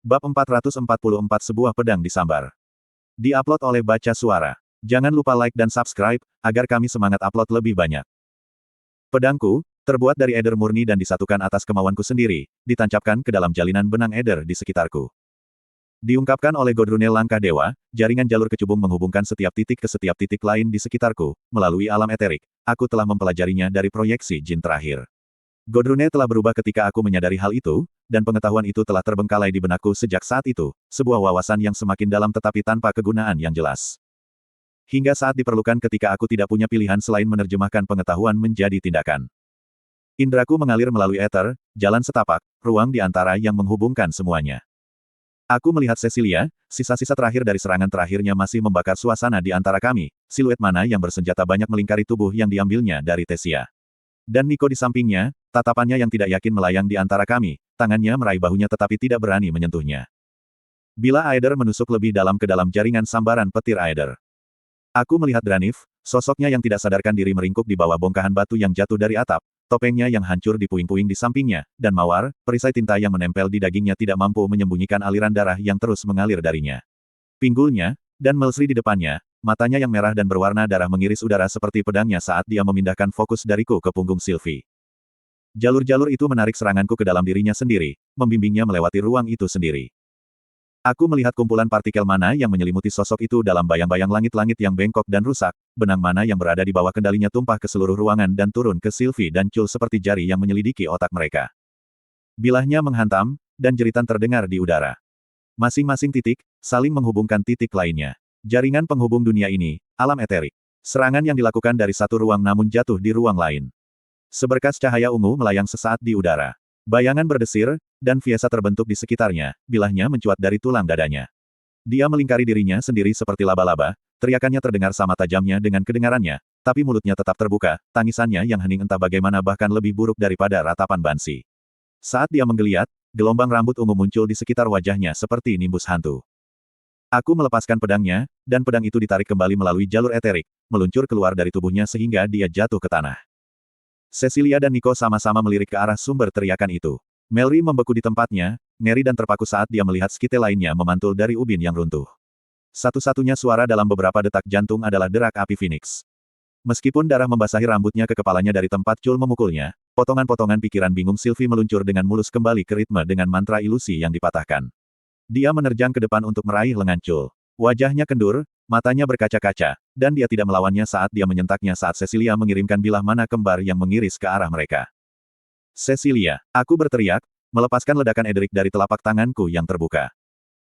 Bab 444 Sebuah pedang disambar. Di-upload oleh Baca Suara. Jangan lupa like dan subscribe, agar kami semangat upload lebih banyak. Pedangku, terbuat dari eder murni dan disatukan atas kemauanku sendiri, ditancapkan ke dalam jalinan benang eder di sekitarku. Diungkapkan oleh Godrunel Langkah Dewa, jaringan jalur kecubung menghubungkan setiap titik ke setiap titik lain di sekitarku, melalui alam eterik. Aku telah mempelajarinya dari proyeksi jin terakhir. Godrunel telah berubah ketika aku menyadari hal itu, dan pengetahuan itu telah terbengkalai di benakku sejak saat itu, sebuah wawasan yang semakin dalam tetapi tanpa kegunaan yang jelas. Hingga saat diperlukan ketika aku tidak punya pilihan selain menerjemahkan pengetahuan menjadi tindakan. Indraku mengalir melalui ether, jalan setapak, ruang di antara yang menghubungkan semuanya. Aku melihat Cecilia, sisa-sisa terakhir dari serangan terakhirnya masih membakar suasana di antara kami, siluet mana yang bersenjata banyak melingkari tubuh yang diambilnya dari Tesia. Dan Nico di sampingnya, tatapannya yang tidak yakin melayang di antara kami, tangannya meraih bahunya tetapi tidak berani menyentuhnya. Bila Aether menusuk lebih dalam ke dalam jaringan sambaran petir Aether. Aku melihat Dranif, sosoknya yang tidak sadarkan diri meringkuk di bawah bongkahan batu yang jatuh dari atap, topengnya yang hancur di puing-puing di sampingnya, dan Mawar, perisai tinta yang menempel di dagingnya tidak mampu menyembunyikan aliran darah yang terus mengalir darinya. Pinggulnya, dan Melsri di depannya, matanya yang merah dan berwarna darah mengiris udara seperti pedangnya saat dia memindahkan fokus dariku ke punggung Sylvie. Jalur-jalur itu menarik seranganku ke dalam dirinya sendiri, membimbingnya melewati ruang itu sendiri. Aku melihat kumpulan partikel mana yang menyelimuti sosok itu dalam bayang-bayang langit-langit yang bengkok dan rusak, benang mana yang berada di bawah kendalinya tumpah ke seluruh ruangan dan turun ke Sylvie dan Chul seperti jari yang menyelidiki otak mereka. Bilahnya menghantam, dan jeritan terdengar di udara. Masing-masing titik, saling menghubungkan titik lainnya. Jaringan penghubung dunia ini, alam eterik. Serangan yang dilakukan dari satu ruang namun jatuh di ruang lain. Seberkas cahaya ungu melayang sesaat di udara. Bayangan berdesir, dan Fiesa terbentuk di sekitarnya, bilahnya mencuat dari tulang dadanya. Dia melingkari dirinya sendiri seperti laba-laba, teriakannya terdengar sama tajamnya dengan kedengarannya, tapi mulutnya tetap terbuka, tangisannya yang hening entah bagaimana bahkan lebih buruk daripada ratapan Bansi. Saat dia menggeliat, gelombang rambut ungu muncul di sekitar wajahnya seperti nimbus hantu. Aku melepaskan pedangnya, dan pedang itu ditarik kembali melalui jalur eterik, meluncur keluar dari tubuhnya sehingga dia jatuh ke tanah. Cecilia dan Nico sama-sama melirik ke arah sumber teriakan itu. Melry membeku di tempatnya, ngeri dan terpaku saat dia melihat skite lainnya memantul dari ubin yang runtuh. Satu-satunya suara dalam beberapa detak jantung adalah derak api Phoenix. Meskipun darah membasahi rambutnya ke kepalanya dari tempat Chul memukulnya, potongan-potongan pikiran bingung Sylvie meluncur dengan mulus kembali ke ritme dengan mantra ilusi yang dipatahkan. Dia menerjang ke depan untuk meraih lengan Chul. Wajahnya kendur, matanya berkaca-kaca, dan dia tidak melawannya saat dia menyentaknya saat Cecilia mengirimkan bilah mana kembar yang mengiris ke arah mereka. Cecilia, aku berteriak, melepaskan ledakan Edric dari telapak tanganku yang terbuka.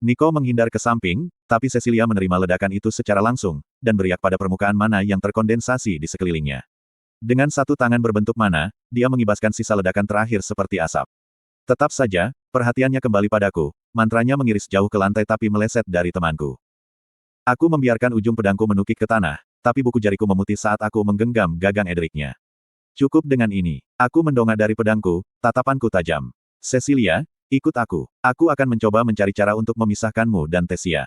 Nico menghindar ke samping, tapi Cecilia menerima ledakan itu secara langsung, dan beriak pada permukaan mana yang terkondensasi di sekelilingnya. Dengan satu tangan berbentuk mana, dia mengibaskan sisa ledakan terakhir seperti asap. Tetap saja, perhatiannya kembali padaku, mantranya mengiris jauh ke lantai tapi meleset dari temanku. Aku membiarkan ujung pedangku menukik ke tanah, tapi buku jariku memutih saat aku menggenggam gagang Edricnya. Cukup dengan ini. Aku mendongak dari pedangku, tatapanku tajam. Cecilia, ikut aku. Aku akan mencoba mencari cara untuk memisahkanmu dan Tesia.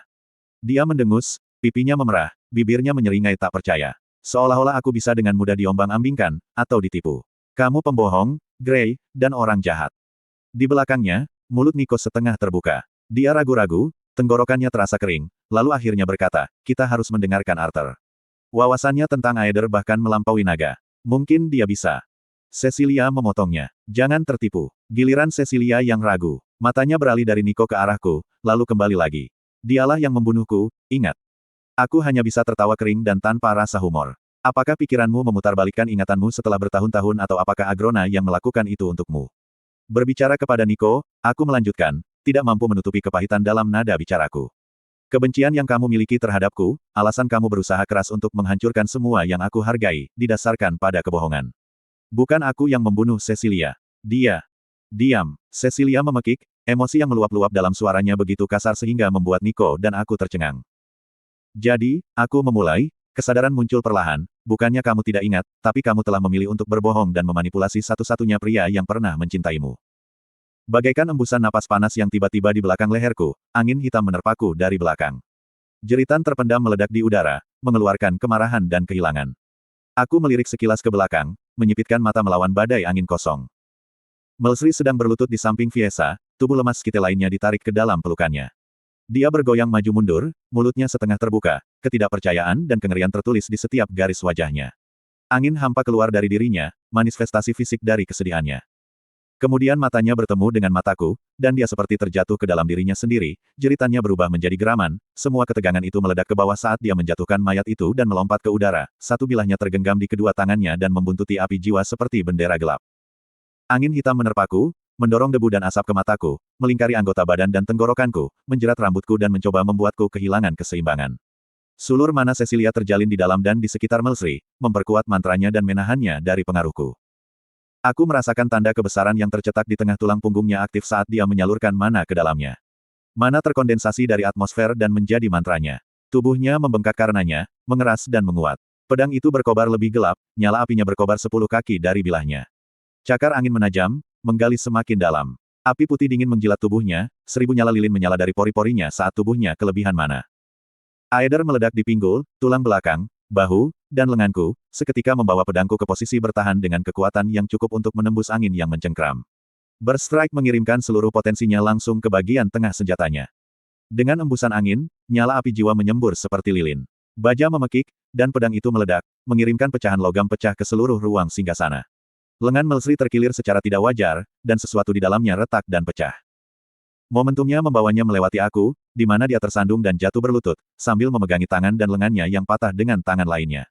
Dia mendengus, pipinya memerah, bibirnya menyeringai tak percaya. Seolah-olah aku bisa dengan mudah diombang-ambingkan, atau ditipu. Kamu pembohong, Grey, dan orang jahat. Di belakangnya, mulut Nico setengah terbuka. Dia ragu-ragu, tenggorokannya terasa kering, lalu akhirnya berkata, kita harus mendengarkan Arthur. Wawasannya tentang Aether bahkan melampaui naga. Mungkin dia bisa. Cecilia memotongnya. Jangan tertipu. Giliran Cecilia yang ragu. Matanya beralih dari Nico ke arahku, lalu kembali lagi. Dialah yang membunuhku, ingat. Aku hanya bisa tertawa kering dan tanpa rasa humor. Apakah pikiranmu memutarbalikkan ingatanmu setelah bertahun-tahun atau apakah Agrona yang melakukan itu untukmu? Berbicara kepada Nico, aku melanjutkan, tidak mampu menutupi kepahitan dalam nada bicaraku. Kebencian yang kamu miliki terhadapku, alasan kamu berusaha keras untuk menghancurkan semua yang aku hargai, didasarkan pada kebohongan. Bukan aku yang membunuh Cecilia. Dia. Diam. Cecilia memekik, emosi yang meluap-luap dalam suaranya begitu kasar sehingga membuat Nico dan aku tercengang. Jadi, aku memulai, kesadaran muncul perlahan, bukannya kamu tidak ingat, tapi kamu telah memilih untuk berbohong dan memanipulasi satu-satunya pria yang pernah mencintaimu. Bagaikan embusan napas panas yang tiba-tiba di belakang leherku, angin hitam menerpaku dari belakang. Jeritan terpendam meledak di udara, mengeluarkan kemarahan dan kehilangan. Aku melirik sekilas ke belakang, menyipitkan mata melawan badai angin kosong. Melsri sedang berlutut di samping Fiesa, tubuh lemas Skite lainnya ditarik ke dalam pelukannya. Dia bergoyang maju mundur, mulutnya setengah terbuka, ketidakpercayaan dan kengerian tertulis di setiap garis wajahnya. Angin hampa keluar dari dirinya, manifestasi fisik dari kesedihannya. Kemudian matanya bertemu dengan mataku, dan dia seperti terjatuh ke dalam dirinya sendiri, jeritannya berubah menjadi geraman, semua ketegangan itu meledak ke bawah saat dia menjatuhkan mayat itu dan melompat ke udara, satu bilahnya tergenggam di kedua tangannya dan membuntuti api jiwa seperti bendera gelap. Angin hitam menerpaku, mendorong debu dan asap ke mataku, melingkari anggota badan dan tenggorokanku, menjerat rambutku dan mencoba membuatku kehilangan keseimbangan. Sulur mana Cecilia terjalin di dalam dan di sekitar Melsri, memperkuat mantranya dan menahannya dari pengaruhku. Aku merasakan tanda kebesaran yang tercetak di tengah tulang punggungnya aktif saat dia menyalurkan mana ke dalamnya. Mana terkondensasi dari atmosfer dan menjadi mantranya. Tubuhnya membengkak karenanya, mengeras dan menguat. Pedang itu berkobar lebih gelap, nyala apinya berkobar 10 kaki dari bilahnya. Cakar angin menajam, menggali semakin dalam. Api putih dingin menjilat tubuhnya, 1000 nyala lilin menyala dari pori-porinya saat tubuhnya kelebihan mana. Aether meledak di pinggul, tulang belakang, bahu, dan lenganku, seketika membawa pedangku ke posisi bertahan dengan kekuatan yang cukup untuk menembus angin yang mencengkram. Burst Strike mengirimkan seluruh potensinya langsung ke bagian tengah senjatanya. Dengan embusan angin, nyala api jiwa menyembur seperti lilin. Baja memekik, dan pedang itu meledak, mengirimkan pecahan logam pecah ke seluruh ruang singgasana. Lengan Melsri terkilir secara tidak wajar, dan sesuatu di dalamnya retak dan pecah. Momentumnya membawanya melewati aku, di mana dia tersandung dan jatuh berlutut, sambil memegangi tangan dan lengannya yang patah dengan tangan lainnya.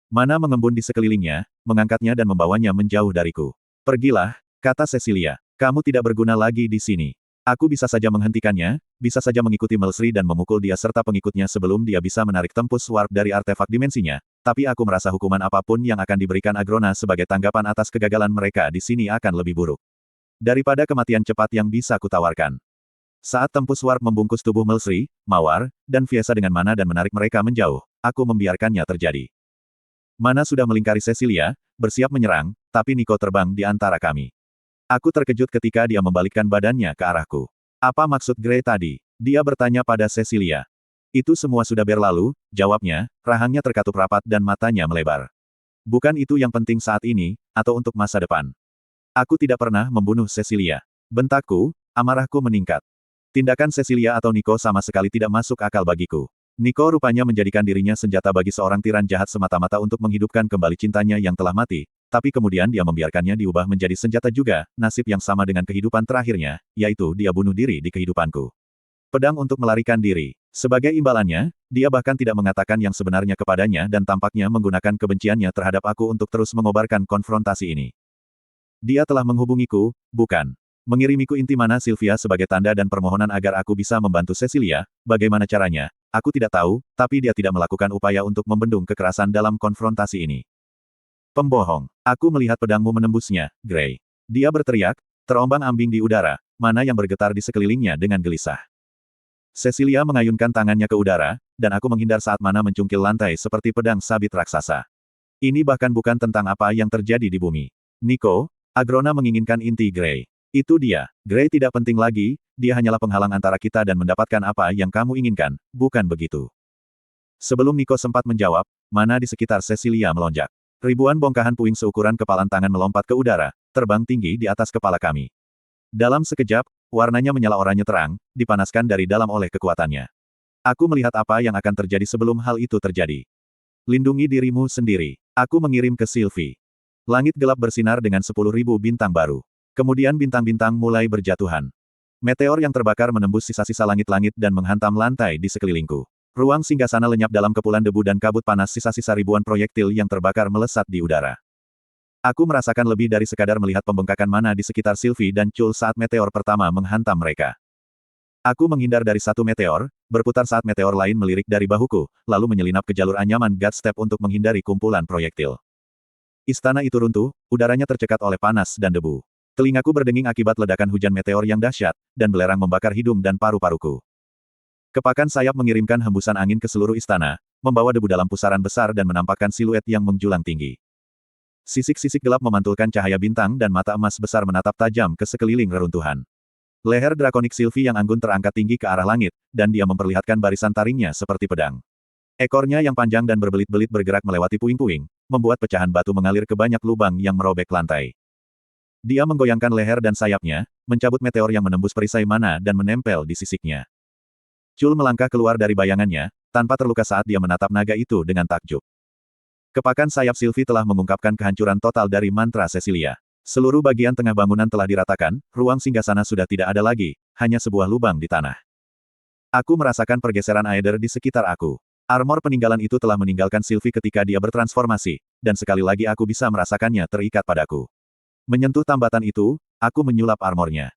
Mana mengembun di sekelilingnya, mengangkatnya dan membawanya menjauh dariku. Pergilah, kata Cecilia. Kamu tidak berguna lagi di sini. Aku bisa saja menghentikannya, bisa saja mengikuti Melsri dan memukul dia serta pengikutnya sebelum dia bisa menarik tempus warp dari artefak dimensinya, tapi aku merasa hukuman apapun yang akan diberikan Agrona sebagai tanggapan atas kegagalan mereka di sini akan lebih buruk daripada kematian cepat yang bisa kutawarkan. Saat tempus warp membungkus tubuh Melsri, Mawar, dan Fiesa dengan mana dan menarik mereka menjauh, aku membiarkannya terjadi. Mana sudah melingkari Cecilia, bersiap menyerang, tapi Nico terbang di antara kami. Aku terkejut ketika dia membalikkan badannya ke arahku. Apa maksud Grey tadi? Dia bertanya pada Cecilia. Itu semua sudah berlalu, jawabnya, rahangnya terkatup rapat dan matanya melebar. Bukan itu yang penting saat ini, atau untuk masa depan. Aku tidak pernah membunuh Cecilia. Bentakku, amarahku meningkat. Tindakan Cecilia atau Nico sama sekali tidak masuk akal bagiku. Nico rupanya menjadikan dirinya senjata bagi seorang tiran jahat semata-mata untuk menghidupkan kembali cintanya yang telah mati, tapi kemudian dia membiarkannya diubah menjadi senjata juga, nasib yang sama dengan kehidupan terakhirnya, yaitu dia bunuh diri di kehidupanku. Pedang untuk melarikan diri. Sebagai imbalannya, dia bahkan tidak mengatakan yang sebenarnya kepadanya dan tampaknya menggunakan kebenciannya terhadap aku untuk terus mengobarkan konfrontasi ini. Dia telah menghubungiku, bukan? Mengirimiku inti mana Sylvia sebagai tanda dan permohonan agar aku bisa membantu Cecilia, bagaimana caranya, aku tidak tahu, tapi dia tidak melakukan upaya untuk membendung kekerasan dalam konfrontasi ini. Pembohong. Aku melihat pedangmu menembusnya, Grey. Dia berteriak, terombang-ambing di udara, mana yang bergetar di sekelilingnya dengan gelisah. Cecilia mengayunkan tangannya ke udara, dan aku menghindar saat mana mencungkil lantai seperti pedang sabit raksasa. Ini bahkan bukan tentang apa yang terjadi di bumi. Nico, Agrona menginginkan inti Grey. Itu dia. Grey tidak penting lagi, dia hanyalah penghalang antara kita dan mendapatkan apa yang kamu inginkan, bukan begitu? Sebelum Nico sempat menjawab, mana di sekitar Cecilia melonjak. Ribuan bongkahan puing seukuran kepalan tangan melompat ke udara, terbang tinggi di atas kepala kami. Dalam sekejap, warnanya menyala oranye terang, dipanaskan dari dalam oleh kekuatannya. Aku melihat apa yang akan terjadi sebelum hal itu terjadi. Lindungi dirimu sendiri. Aku mengirim ke Sylvie. Langit gelap bersinar dengan 10.000 bintang baru. Kemudian bintang-bintang mulai berjatuhan. Meteor yang terbakar menembus sisa-sisa langit-langit dan menghantam lantai di sekelilingku. Ruang singgasana lenyap dalam kepulan debu dan kabut panas sisa-sisa ribuan proyektil yang terbakar melesat di udara. Aku merasakan lebih dari sekadar melihat pembengkakan mana di sekitar Sylvie dan Chul saat meteor pertama menghantam mereka. Aku menghindar dari satu meteor, berputar saat meteor lain melirik dari bahuku, lalu menyelinap ke jalur anyaman God Step untuk menghindari kumpulan proyektil. Istana itu runtuh, udaranya tercekat oleh panas dan debu. Telingaku berdenging akibat ledakan hujan meteor yang dahsyat, dan belerang membakar hidung dan paru-paruku. Kepakan sayap mengirimkan hembusan angin ke seluruh istana, membawa debu dalam pusaran besar dan menampakkan siluet yang menjulang tinggi. Sisik-sisik gelap memantulkan cahaya bintang dan mata emas besar menatap tajam ke sekeliling reruntuhan. Leher drakonik Sylvie yang anggun terangkat tinggi ke arah langit, dan dia memperlihatkan barisan taringnya seperti pedang. Ekornya yang panjang dan berbelit-belit bergerak melewati puing-puing, membuat pecahan batu mengalir ke banyak lubang yang merobek lantai. Dia menggoyangkan leher dan sayapnya, mencabut meteor yang menembus perisai mana dan menempel di sisiknya. Chul melangkah keluar dari bayangannya, tanpa terluka saat dia menatap naga itu dengan takjub. Kepakan sayap Sylvie telah mengungkapkan kehancuran total dari mantra Cecilia. Seluruh bagian tengah bangunan telah diratakan, ruang singgasana sudah tidak ada lagi, hanya sebuah lubang di tanah. Aku merasakan pergeseran Aether di sekitar aku. Armor peninggalan itu telah meninggalkan Sylvie ketika dia bertransformasi, dan sekali lagi aku bisa merasakannya terikat padaku. Menyentuh tambatan itu, aku menyulap armornya.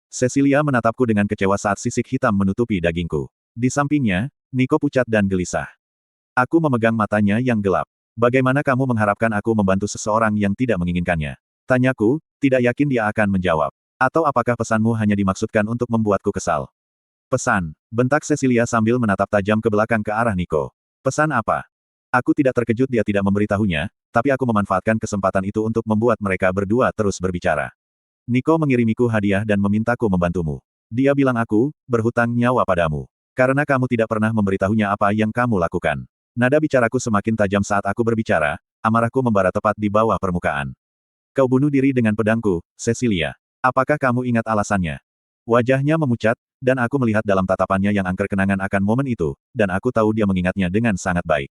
Cecilia menatapku dengan kecewa saat sisik hitam menutupi dagingku. Di sampingnya, Nico pucat dan gelisah. Aku memegang matanya yang gelap. Bagaimana kamu mengharapkan aku membantu seseorang yang tidak menginginkannya? Tanyaku, tidak yakin dia akan menjawab. Atau apakah pesanmu hanya dimaksudkan untuk membuatku kesal? Pesan, bentak Cecilia sambil menatap tajam ke belakang ke arah Nico. Pesan apa? Aku tidak terkejut dia tidak memberitahunya, tapi aku memanfaatkan kesempatan itu untuk membuat mereka berdua terus berbicara. Nico mengirimiku hadiah dan memintaku membantumu. Dia bilang aku, berhutang nyawa padamu. Karena kamu tidak pernah memberitahunya apa yang kamu lakukan. Nada bicaraku semakin tajam saat aku berbicara, amarahku membara tepat di bawah permukaan. Kau bunuh diri dengan pedangku, Cecilia. Apakah kamu ingat alasannya? Wajahnya memucat, dan aku melihat dalam tatapannya yang angker kenangan akan momen itu, dan aku tahu dia mengingatnya dengan sangat baik.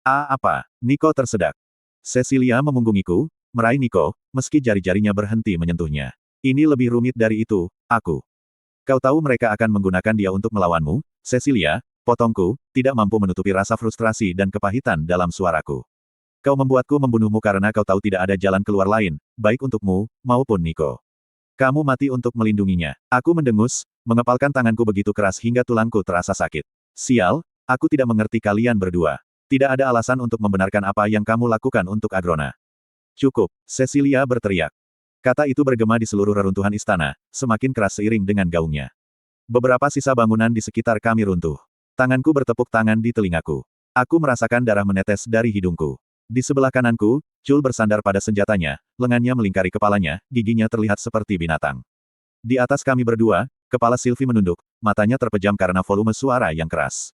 Apa? Nico tersedak. Cecilia memunggungiku, meraih Nico, meski jari-jarinya berhenti menyentuhnya. Ini lebih rumit dari itu, aku. Kau tahu mereka akan menggunakan dia untuk melawanmu, Cecilia, potongku, tidak mampu menutupi rasa frustrasi dan kepahitan dalam suaraku. Kau membuatku membunuhmu karena kau tahu tidak ada jalan keluar lain, baik untukmu, maupun Nico. Kamu mati untuk melindunginya. Aku mendengus, mengepalkan tanganku begitu keras hingga tulangku terasa sakit. Sial, aku tidak mengerti kalian berdua. Tidak ada alasan untuk membenarkan apa yang kamu lakukan untuk Agrona. Cukup, Cecilia berteriak. Kata itu bergema di seluruh reruntuhan istana, semakin keras seiring dengan gaungnya. Beberapa sisa bangunan di sekitar kami runtuh. Tanganku bertepuk tangan di telingaku. Aku merasakan darah menetes dari hidungku. Di sebelah kananku, Chul bersandar pada senjatanya, lengannya melingkari kepalanya, giginya terlihat seperti binatang. Di atas kami berdua, kepala Sylvie menunduk, matanya terpejam karena volume suara yang keras.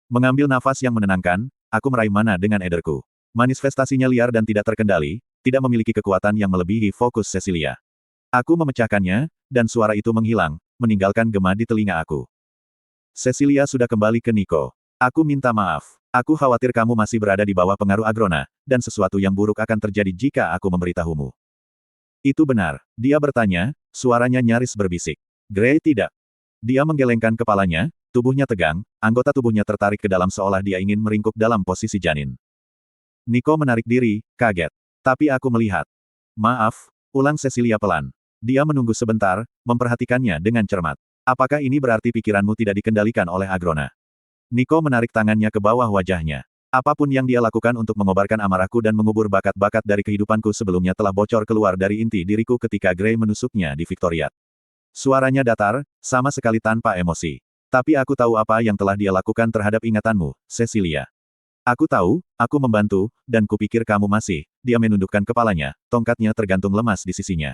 Mengambil nafas yang menenangkan, aku meraih mana dengan ederku. Manifestasinya liar dan tidak terkendali, tidak memiliki kekuatan yang melebihi fokus Cecilia. Aku memecahkannya, dan suara itu menghilang, meninggalkan gema di telinga aku. Cecilia sudah kembali ke Nico. Aku minta maaf. Aku khawatir kamu masih berada di bawah pengaruh Agrona, dan sesuatu yang buruk akan terjadi jika aku memberitahumu. Itu benar. Dia bertanya, suaranya nyaris berbisik. Gray tidak. Dia menggelengkan kepalanya, tubuhnya tegang, anggota tubuhnya tertarik ke dalam seolah dia ingin meringkuk dalam posisi janin. Nico menarik diri, kaget. Tapi aku melihat. Maaf, ulang Cecilia pelan. Dia menunggu sebentar, memperhatikannya dengan cermat. Apakah ini berarti pikiranmu tidak dikendalikan oleh Agrona? Nico menarik tangannya ke bawah wajahnya. Apapun yang dia lakukan untuk mengobarkan amarahku dan mengubur bakat-bakat dari kehidupanku sebelumnya telah bocor keluar dari inti diriku ketika Gray menusuknya di Victoriat. Suaranya datar, sama sekali tanpa emosi. Tapi aku tahu apa yang telah dia lakukan terhadap ingatanmu, Cecilia. Aku tahu, aku membantu, dan kupikir kamu masih. Dia menundukkan kepalanya, tongkatnya tergantung lemas di sisinya.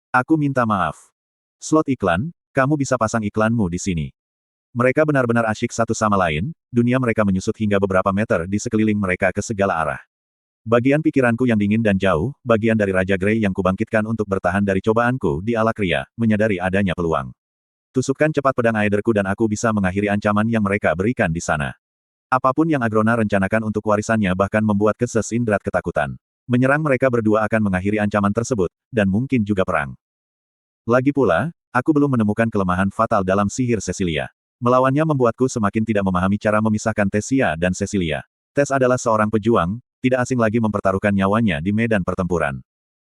Aku minta maaf. Slot iklan, kamu bisa pasang iklanmu di sini. Mereka benar-benar asyik satu sama lain, dunia mereka menyusut hingga beberapa meter di sekeliling mereka ke segala arah. Bagian pikiranku yang dingin dan jauh, bagian dari Raja Grey yang kubangkitkan untuk bertahan dari cobaanku di Alakria, menyadari adanya peluang. Tusukkan cepat pedang Aetherku dan aku bisa mengakhiri ancaman yang mereka berikan di sana. Apapun yang Agrona rencanakan untuk warisannya bahkan membuat Keses Indrat ketakutan. Menyerang mereka berdua akan mengakhiri ancaman tersebut, dan mungkin juga perang. Lagi pula, aku belum menemukan kelemahan fatal dalam sihir Cecilia. Melawannya membuatku semakin tidak memahami cara memisahkan Tessia dan Cecilia. Tess adalah seorang pejuang, tidak asing lagi mempertaruhkan nyawanya di medan pertempuran.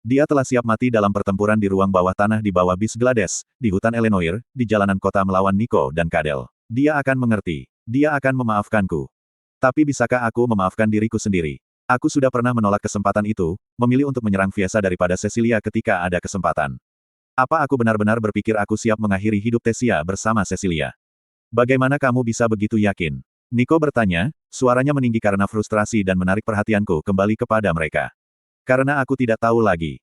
Dia telah siap mati dalam pertempuran di ruang bawah tanah di bawah bis Glades, di hutan Elenoir, di jalanan kota melawan Nico dan Kadel. Dia akan mengerti. Dia akan memaafkanku. Tapi bisakah aku memaafkan diriku sendiri? Aku sudah pernah menolak kesempatan itu, memilih untuk menyerang Fiesa daripada Cecilia ketika ada kesempatan. Apa aku benar-benar berpikir aku siap mengakhiri hidup Tessia bersama Cecilia? Bagaimana kamu bisa begitu yakin? Nico bertanya, suaranya meninggi karena frustrasi dan menarik perhatianku kembali kepada mereka. Karena aku tidak tahu lagi.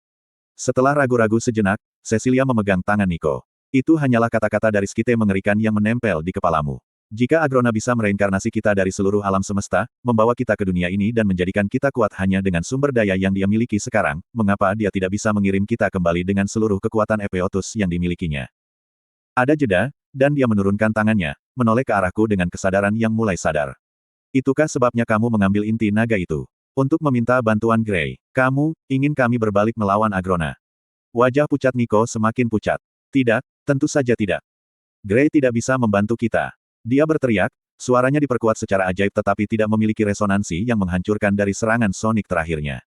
Setelah ragu-ragu sejenak, Cecilia memegang tangan Nico. Itu hanyalah kata-kata dari skite mengerikan yang menempel di kepalamu. Jika Agrona bisa mereinkarnasi kita dari seluruh alam semesta, membawa kita ke dunia ini dan menjadikan kita kuat hanya dengan sumber daya yang dia miliki sekarang, mengapa dia tidak bisa mengirim kita kembali dengan seluruh kekuatan Epeotus yang dimilikinya? Ada jeda, dan dia menurunkan tangannya, menoleh ke arahku dengan kesadaran yang mulai sadar. Itukah sebabnya kamu mengambil inti naga itu? Untuk meminta bantuan Gray. Kamu, ingin kami berbalik melawan Agrona? Wajah pucat Nico semakin pucat. Tidak, tentu saja tidak. Gray tidak bisa membantu kita. Dia berteriak, suaranya diperkuat secara ajaib tetapi tidak memiliki resonansi yang menghancurkan dari serangan sonik terakhirnya.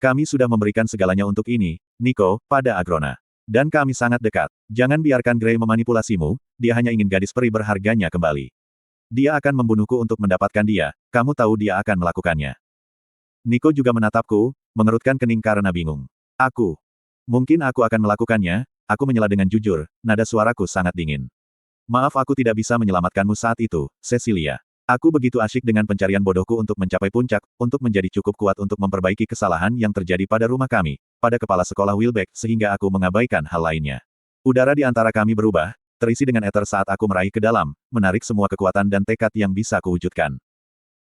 Kami sudah memberikan segalanya untuk ini, Nico, pada Agrona. Dan kami sangat dekat. Jangan biarkan Gray memanipulasimu, dia hanya ingin gadis peri berharganya kembali. Dia akan membunuhku untuk mendapatkan dia, kamu tahu dia akan melakukannya. Nico juga menatapku, mengerutkan kening karena bingung. Mungkin aku akan melakukannya, aku menyela dengan jujur, nada suaraku sangat dingin. Maaf aku tidak bisa menyelamatkanmu saat itu, Cecilia. Aku begitu asyik dengan pencarian bodohku untuk mencapai puncak, untuk menjadi cukup kuat untuk memperbaiki kesalahan yang terjadi pada rumah kami, pada kepala sekolah Wilbeck sehingga aku mengabaikan hal lainnya. Udara di antara kami berubah, terisi dengan ether saat aku meraih ke dalam, menarik semua kekuatan dan tekad yang bisa kuwujudkan.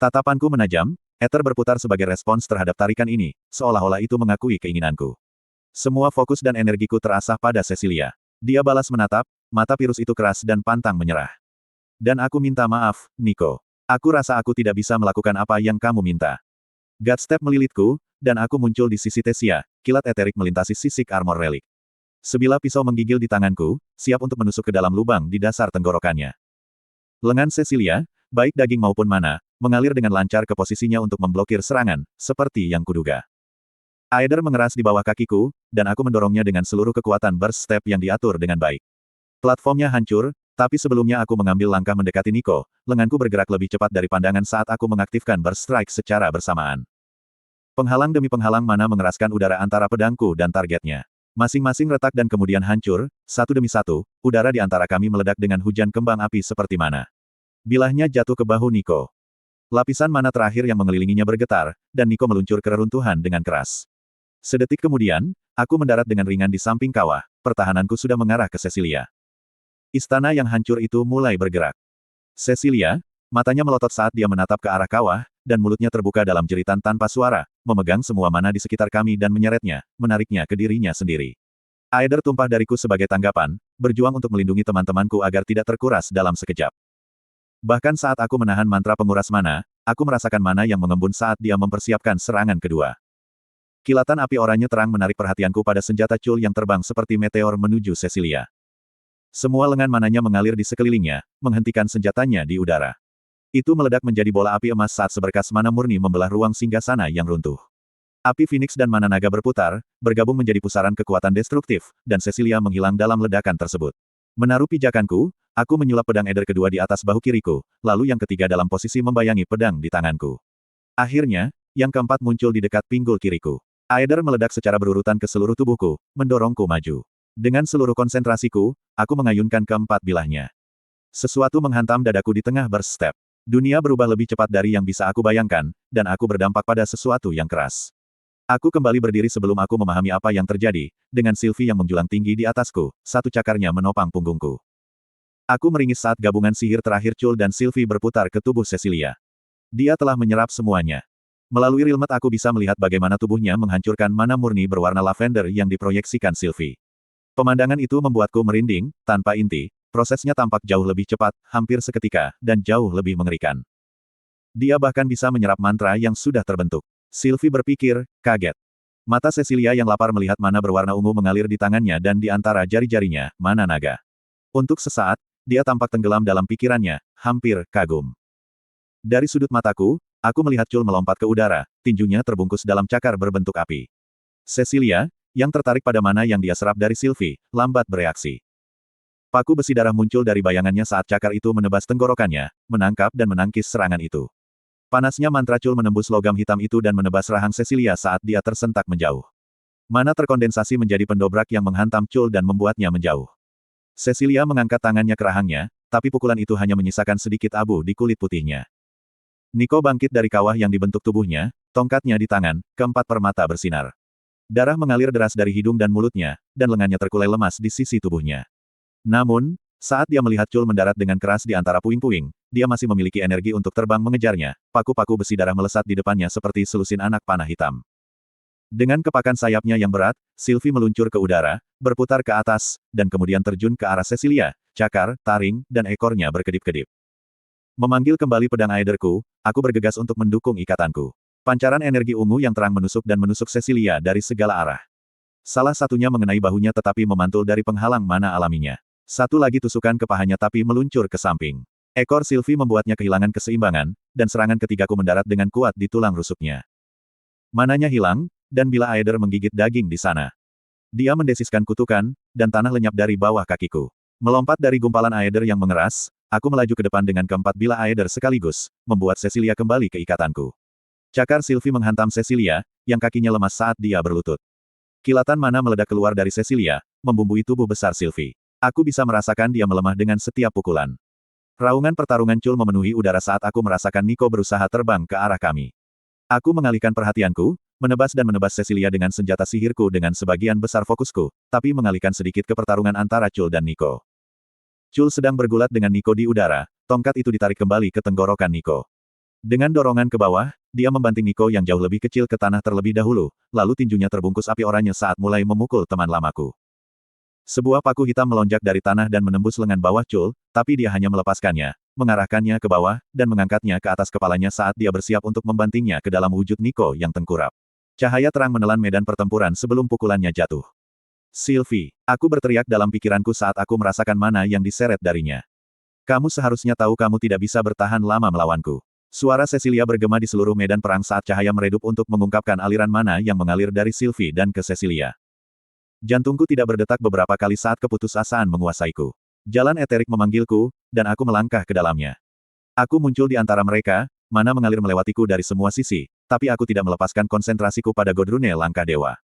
Tatapanku menajam, ether berputar sebagai respons terhadap tarikan ini, seolah-olah itu mengakui keinginanku. Semua fokus dan energiku terasah pada Cecilia. Dia balas menatap, mata virus itu keras dan pantang menyerah. Dan aku minta maaf, Nico. Aku rasa aku tidak bisa melakukan apa yang kamu minta. Godstep melilitku, dan aku muncul di sisi Tesia, kilat eterik melintasi sisik armor relik. Sebilah pisau menggigil di tanganku, siap untuk menusuk ke dalam lubang di dasar tenggorokannya. Lengan Cecilia, baik daging maupun mana, mengalir dengan lancar ke posisinya untuk memblokir serangan, seperti yang kuduga. Aether mengeras di bawah kakiku, dan aku mendorongnya dengan seluruh kekuatan burst step yang diatur dengan baik. Platformnya hancur, tapi sebelumnya aku mengambil langkah mendekati Nico, lenganku bergerak lebih cepat dari pandangan saat aku mengaktifkan burst strike secara bersamaan. Penghalang demi penghalang mana mengeraskan udara antara pedangku dan targetnya. Masing-masing retak dan kemudian hancur, satu demi satu, udara di antara kami meledak dengan hujan kembang api seperti mana. Bilahnya jatuh ke bahu Nico. Lapisan mana terakhir yang mengelilinginya bergetar, dan Nico meluncur ke reruntuhan dengan keras. Sedetik kemudian, aku mendarat dengan ringan di samping kawah, pertahananku sudah mengarah ke Cecilia. Istana yang hancur itu mulai bergerak. Cecilia, matanya melotot saat dia menatap ke arah kawah, dan mulutnya terbuka dalam jeritan tanpa suara, memegang semua mana di sekitar kami dan menyeretnya, menariknya ke dirinya sendiri. Aether tumpah dariku sebagai tanggapan, berjuang untuk melindungi teman-temanku agar tidak terkuras dalam sekejap. Bahkan saat aku menahan mantra penguras mana, aku merasakan mana yang mengembun saat dia mempersiapkan serangan kedua. Kilatan api oranye terang menarik perhatianku pada senjata Chul yang terbang seperti meteor menuju Cecilia. Semua lengan mananya mengalir di sekelilingnya, menghentikan senjatanya di udara. Itu meledak menjadi bola api emas saat seberkas mana murni membelah ruang singgasana yang runtuh. Api Phoenix dan mana naga berputar, bergabung menjadi pusaran kekuatan destruktif, dan Cecilia menghilang dalam ledakan tersebut. Menaruh pijakanku, aku menyulap pedang Eder kedua di atas bahu kiriku, lalu yang ketiga dalam posisi membayangi pedang di tanganku. Akhirnya, yang keempat muncul di dekat pinggul kiriku. Aether meledak secara berurutan ke seluruh tubuhku, mendorongku maju. Dengan seluruh konsentrasiku, aku mengayunkan keempat bilahnya. Sesuatu menghantam dadaku di tengah burst step. Dunia berubah lebih cepat dari yang bisa aku bayangkan, dan aku berdampak pada sesuatu yang keras. Aku kembali berdiri sebelum aku memahami apa yang terjadi, dengan Sylvie yang menjulang tinggi di atasku, satu cakarnya menopang punggungku. Aku meringis saat gabungan sihir terakhir Chul dan Sylvie berputar ke tubuh Cecilia. Dia telah menyerap semuanya. Melalui rilmet aku bisa melihat bagaimana tubuhnya menghancurkan mana murni berwarna lavender yang diproyeksikan Sylvie. Pemandangan itu membuatku merinding, tanpa inti, prosesnya tampak jauh lebih cepat, hampir seketika, dan jauh lebih mengerikan. Dia bahkan bisa menyerap mantra yang sudah terbentuk. Sylvie berpikir, kaget. Mata Cecilia yang lapar melihat mana berwarna ungu mengalir di tangannya dan di antara jari-jarinya, mana naga. Untuk sesaat, dia tampak tenggelam dalam pikirannya, hampir kagum. Dari sudut mataku, aku melihat Chul melompat ke udara, tinjunya terbungkus dalam cakar berbentuk api. Cecilia, yang tertarik pada mana yang dia serap dari Sylvie, lambat bereaksi. Paku besi darah muncul dari bayangannya saat cakar itu menebas tenggorokannya, menangkap dan menangkis serangan itu. Panasnya mantra Chul menembus logam hitam itu dan menebas rahang Cecilia saat dia tersentak menjauh. Mana terkondensasi menjadi pendobrak yang menghantam Chul dan membuatnya menjauh. Cecilia mengangkat tangannya ke rahangnya, tapi pukulan itu hanya menyisakan sedikit abu di kulit putihnya. Nico bangkit dari kawah yang dibentuk tubuhnya, tongkatnya di tangan, keempat permata bersinar. Darah mengalir deras dari hidung dan mulutnya, dan lengannya terkulai lemas di sisi tubuhnya. Namun, Saat dia melihat Chul mendarat dengan keras di antara puing-puing, dia masih memiliki energi untuk terbang mengejarnya. Paku-paku besi darah melesat di depannya seperti selusin anak panah hitam. Dengan kepakan sayapnya yang berat, Sylvie meluncur ke udara, berputar ke atas, dan kemudian terjun ke arah Cecilia. Cakar, taring, dan ekornya berkedip-kedip. Memanggil kembali pedang Aetherku, aku bergegas untuk mendukung ikatanku. Pancaran energi ungu yang terang menusuk dan menusuk Cecilia dari segala arah. Salah satunya mengenai bahunya tetapi memantul dari penghalang mana alaminya. Satu lagi tusukan ke pahanya tapi meluncur ke samping. Ekor Sylvie membuatnya kehilangan keseimbangan, dan serangan ketigaku mendarat dengan kuat di tulang rusuknya. Mananya hilang, dan bila Aether menggigit daging di sana. Dia mendesiskan kutukan, dan tanah lenyap dari bawah kakiku. Melompat dari gumpalan Aether yang mengeras, aku melaju ke depan dengan keempat bilah Aether sekaligus, membuat Cecilia kembali ke ikatanku. Cakar Sylvie menghantam Cecilia, yang kakinya lemas saat dia berlutut. Kilatan mana meledak keluar dari Cecilia, membumbui tubuh besar Sylvie. Aku bisa merasakan dia melemah dengan setiap pukulan. Raungan pertarungan Chul memenuhi udara saat aku merasakan Nico berusaha terbang ke arah kami. Aku mengalihkan perhatianku, menebas dan menebas Cecilia dengan senjata sihirku dengan sebagian besar fokusku, tapi mengalihkan sedikit ke pertarungan antara Chul dan Nico. Chul sedang bergulat dengan Nico di udara, tongkat itu ditarik kembali ke tenggorokan Nico. Dengan dorongan ke bawah, dia membanting Nico yang jauh lebih kecil ke tanah terlebih dahulu, lalu tinjunya terbungkus api oranye saat mulai memukul teman lamaku. Sebuah paku hitam melonjak dari tanah dan menembus lengan bawah Chul, tapi dia hanya melepaskannya, mengarahkannya ke bawah, dan mengangkatnya ke atas kepalanya saat dia bersiap untuk membantingnya ke dalam wujud Nico yang tengkurap. Cahaya terang menelan medan pertempuran sebelum pukulannya jatuh. Sylvie, aku berteriak dalam pikiranku saat aku merasakan mana yang diseret darinya. Kamu seharusnya tahu kamu tidak bisa bertahan lama melawanku. Suara Cecilia bergema di seluruh medan perang saat cahaya meredup untuk mengungkapkan aliran mana yang mengalir dari Sylvie dan ke Cecilia. Jantungku tidak berdetak beberapa kali saat keputusasaan menguasaiku. Jalan eterik memanggilku, dan aku melangkah ke dalamnya. Aku muncul di antara mereka, mana mengalir melewatiku dari semua sisi, tapi aku tidak melepaskan konsentrasiku pada Godrune langkah dewa.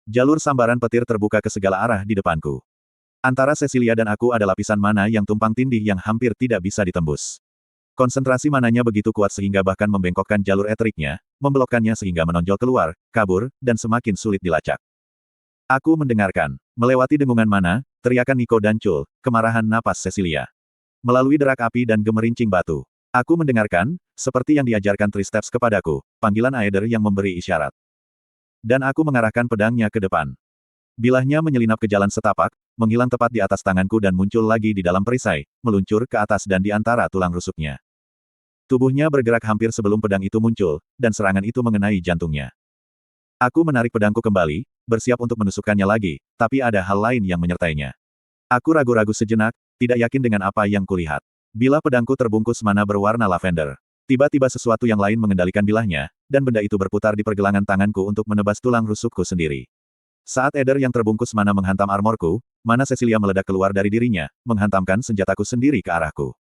Jalur sambaran petir terbuka ke segala arah di depanku. Antara Cecilia dan aku ada lapisan mana yang tumpang tindih yang hampir tidak bisa ditembus. Konsentrasi mananya begitu kuat sehingga bahkan membengkokkan jalur eteriknya, membelokkannya sehingga menonjol keluar, kabur, dan semakin sulit dilacak. Aku mendengarkan, melewati dengungan mana, teriakan Nico dan Chul, kemarahan napas Cecilia. Melalui derak api dan gemerincing batu. Aku mendengarkan, seperti yang diajarkan Tristeps kepadaku, panggilan Aether yang memberi isyarat. Dan aku mengarahkan pedangnya ke depan. Bilahnya menyelinap ke jalan setapak, menghilang tepat di atas tanganku dan muncul lagi di dalam perisai, meluncur ke atas dan di antara tulang rusuknya. Tubuhnya bergerak hampir sebelum pedang itu muncul, dan serangan itu mengenai jantungnya. Aku menarik pedangku kembali, bersiap untuk menusukkannya lagi, tapi ada hal lain yang menyertainya. Aku ragu-ragu sejenak, tidak yakin dengan apa yang kulihat. Bilah pedangku terbungkus mana berwarna lavender. Tiba-tiba sesuatu yang lain mengendalikan bilahnya, dan benda itu berputar di pergelangan tanganku untuk menebas tulang rusukku sendiri. Saat Aether yang terbungkus mana menghantam armorku, mana Cecilia meledak keluar dari dirinya, menghantamkan senjataku sendiri ke arahku.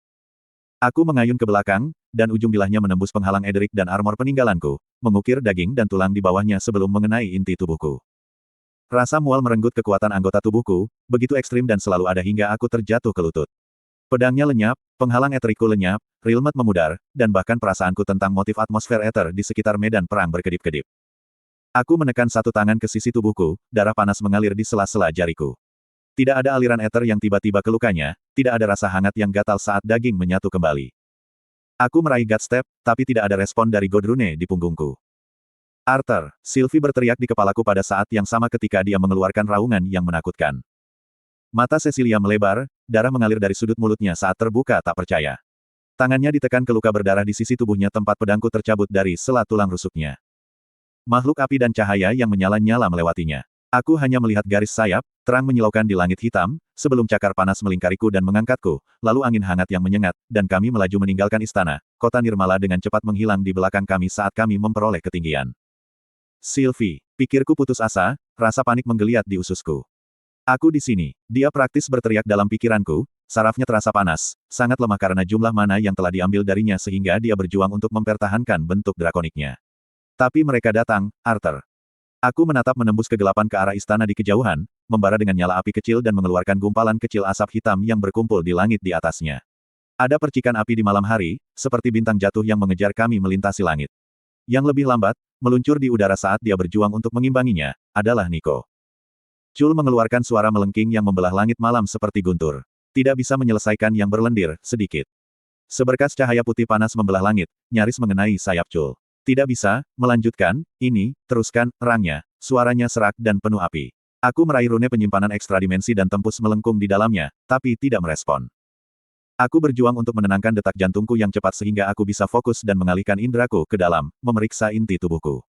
Aku mengayun ke belakang, dan ujung bilahnya menembus penghalang Edric dan armor peninggalanku, mengukir daging dan tulang di bawahnya sebelum mengenai inti tubuhku. Rasa mual merenggut kekuatan anggota tubuhku, begitu ekstrim dan selalu ada hingga aku terjatuh ke lutut. Pedangnya lenyap, penghalang eterikku lenyap, rilmet memudar, dan bahkan perasaanku tentang motif atmosfer ether di sekitar medan perang berkedip-kedip. Aku menekan satu tangan ke sisi tubuhku, darah panas mengalir di sela-sela jariku. Tidak ada aliran ether yang tiba-tiba ke lukanya, tidak ada rasa hangat yang gatal saat daging menyatu kembali. Aku meraih God Step, tapi tidak ada respon dari Godrune di punggungku. Arthur, Sylvie berteriak di kepalaku pada saat yang sama ketika dia mengeluarkan raungan yang menakutkan. Mata Cecilia melebar, darah mengalir dari sudut mulutnya saat terbuka tak percaya. Tangannya ditekan ke luka berdarah di sisi tubuhnya tempat pedangku tercabut dari sela tulang rusuknya. Makhluk api dan cahaya yang menyala-nyala melewatinya. Aku hanya melihat garis sayap, terang menyilaukan di langit hitam, sebelum cakar panas melingkariku dan mengangkatku, lalu angin hangat yang menyengat, dan kami melaju meninggalkan istana, kota Nirmala dengan cepat menghilang di belakang kami saat kami memperoleh ketinggian. Sylvie, pikirku putus asa, rasa panik menggeliat di ususku. Aku di sini, dia praktis berteriak dalam pikiranku, sarafnya terasa panas, sangat lemah karena jumlah mana yang telah diambil darinya sehingga dia berjuang untuk mempertahankan bentuk drakoniknya. Tapi mereka datang, Arthur. Aku menatap menembus kegelapan ke arah istana di kejauhan, membara dengan nyala api kecil dan mengeluarkan gumpalan kecil asap hitam yang berkumpul di langit di atasnya. Ada percikan api di malam hari, seperti bintang jatuh yang mengejar kami melintasi langit. Yang lebih lambat, meluncur di udara saat dia berjuang untuk mengimbanginya, adalah Nico. Chul mengeluarkan suara melengking yang membelah langit malam seperti guntur. Tidak bisa menyelesaikan yang berlendir, sedikit. Seberkas cahaya putih panas membelah langit, nyaris mengenai sayap Chul. Tidak bisa, melanjutkan, ini, teruskan, erangnya, suaranya serak dan penuh api. Aku meraih rune penyimpanan ekstra dimensi dan tembus melengkung di dalamnya, tapi tidak merespon. Aku berjuang untuk menenangkan detak jantungku yang cepat sehingga aku bisa fokus dan mengalihkan indraku ke dalam, memeriksa inti tubuhku.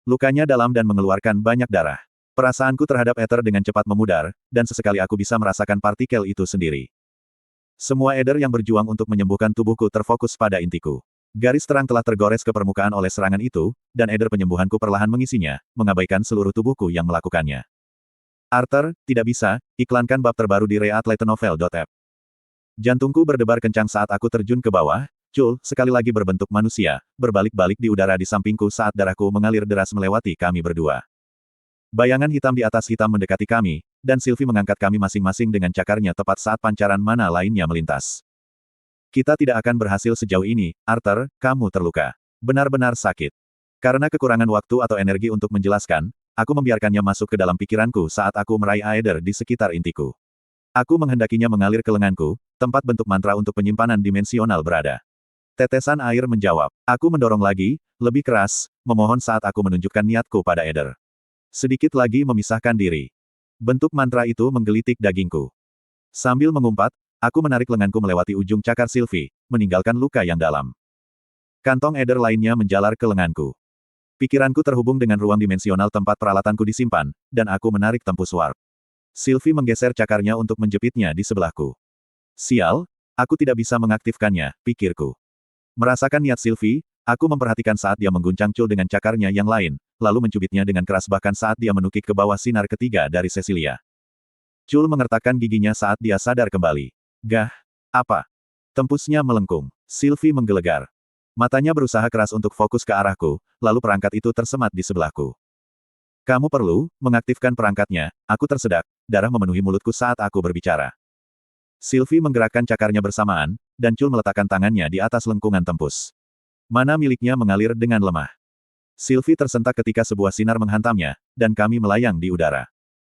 Lukanya dalam dan mengeluarkan banyak darah. Perasaanku terhadap ether dengan cepat memudar, dan sesekali aku bisa merasakan partikel itu sendiri. Semua eder yang berjuang untuk menyembuhkan tubuhku terfokus pada intiku. Garis terang telah tergores ke permukaan oleh serangan itu, dan eder penyembuhanku perlahan mengisinya, mengabaikan seluruh tubuhku yang melakukannya. Arthur, tidak bisa, iklankan bab terbaru di readlightennovel.app. Jantungku berdebar kencang saat aku terjun ke bawah. Chul, sekali lagi berbentuk manusia, berbalik-balik di udara di sampingku saat darahku mengalir deras melewati kami berdua. Bayangan hitam di atas hitam mendekati kami, dan Sylvie mengangkat kami masing-masing dengan cakarnya tepat saat pancaran mana lainnya melintas. Kita tidak akan berhasil sejauh ini, Arthur, kamu terluka. Benar-benar sakit. Karena kekurangan waktu atau energi untuk menjelaskan, aku membiarkannya masuk ke dalam pikiranku saat aku meraih aether di sekitar intiku. Aku menghendakinya mengalir ke lenganku, tempat bentuk mantra untuk penyimpanan dimensional berada. Tetesan air menjawab. Aku mendorong lagi, lebih keras, memohon saat aku menunjukkan niatku pada Eder. Sedikit lagi memisahkan diri. Bentuk mantra itu menggelitik dagingku. Sambil mengumpat, aku menarik lenganku melewati ujung cakar Sylvie, meninggalkan luka yang dalam. Kantong Eder lainnya menjalar ke lenganku. Pikiranku terhubung dengan ruang dimensional tempat peralatanku disimpan, dan aku menarik tempus warp. Sylvie menggeser cakarnya untuk menjepitnya di sebelahku. Sial, aku tidak bisa mengaktifkannya, pikirku. Merasakan niat Sylvie, aku memperhatikan saat dia mengguncang Chul dengan cakarnya yang lain, lalu mencubitnya dengan keras bahkan saat dia menukik ke bawah sinar ketiga dari Cecilia. Chul mengertakkan giginya saat dia sadar kembali. Gah, apa? Tempusnya melengkung. Sylvie menggelegar. Matanya berusaha keras untuk fokus ke arahku, lalu perangkat itu tersemat di sebelahku. Kamu perlu mengaktifkan perangkatnya, aku tersedak, darah memenuhi mulutku saat aku berbicara. Sylvie menggerakkan cakarnya bersamaan, dan Chul meletakkan tangannya di atas lengkungan tempus. Mana miliknya mengalir dengan lemah. Sylvie tersentak ketika sebuah sinar menghantamnya, dan kami melayang di udara.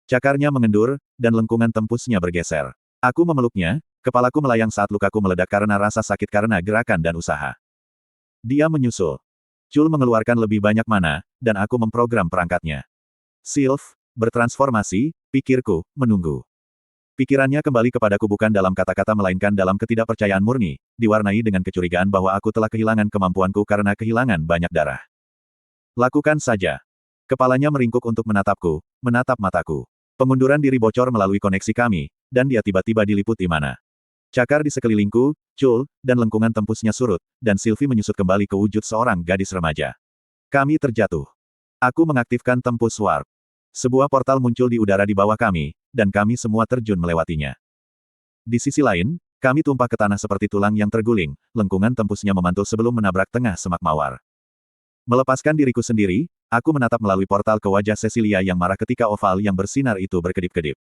Cakarnya mengendur, dan lengkungan tempusnya bergeser. Aku memeluknya, kepalaku melayang saat lukaku meledak karena rasa sakit karena gerakan dan usaha. Dia menyusul. Chul mengeluarkan lebih banyak mana, dan aku memprogram perangkatnya. Sylv, bertransformasi, pikirku, menunggu. Pikirannya kembali kepadaku bukan dalam kata-kata melainkan dalam ketidakpercayaan murni, diwarnai dengan kecurigaan bahwa aku telah kehilangan kemampuanku karena kehilangan banyak darah. Lakukan saja. Kepalanya meringkuk untuk menatapku, menatap mataku. Pengunduran diri bocor melalui koneksi kami, dan dia tiba-tiba diliputi mana. Cakar di sekelilingku, Chul, dan lengkungan tempusnya surut, dan Sylvie menyusut kembali ke wujud seorang gadis remaja. Kami terjatuh. Aku mengaktifkan tempus warp. Sebuah portal muncul di udara di bawah kami, dan kami semua terjun melewatinya. Di sisi lain, kami tumpah ke tanah seperti tulang yang terguling, lengkungan tempusnya memantul sebelum menabrak tengah semak mawar. Melepaskan diriku sendiri, aku menatap melalui portal ke wajah Cecilia yang marah ketika oval yang bersinar itu berkedip-kedip.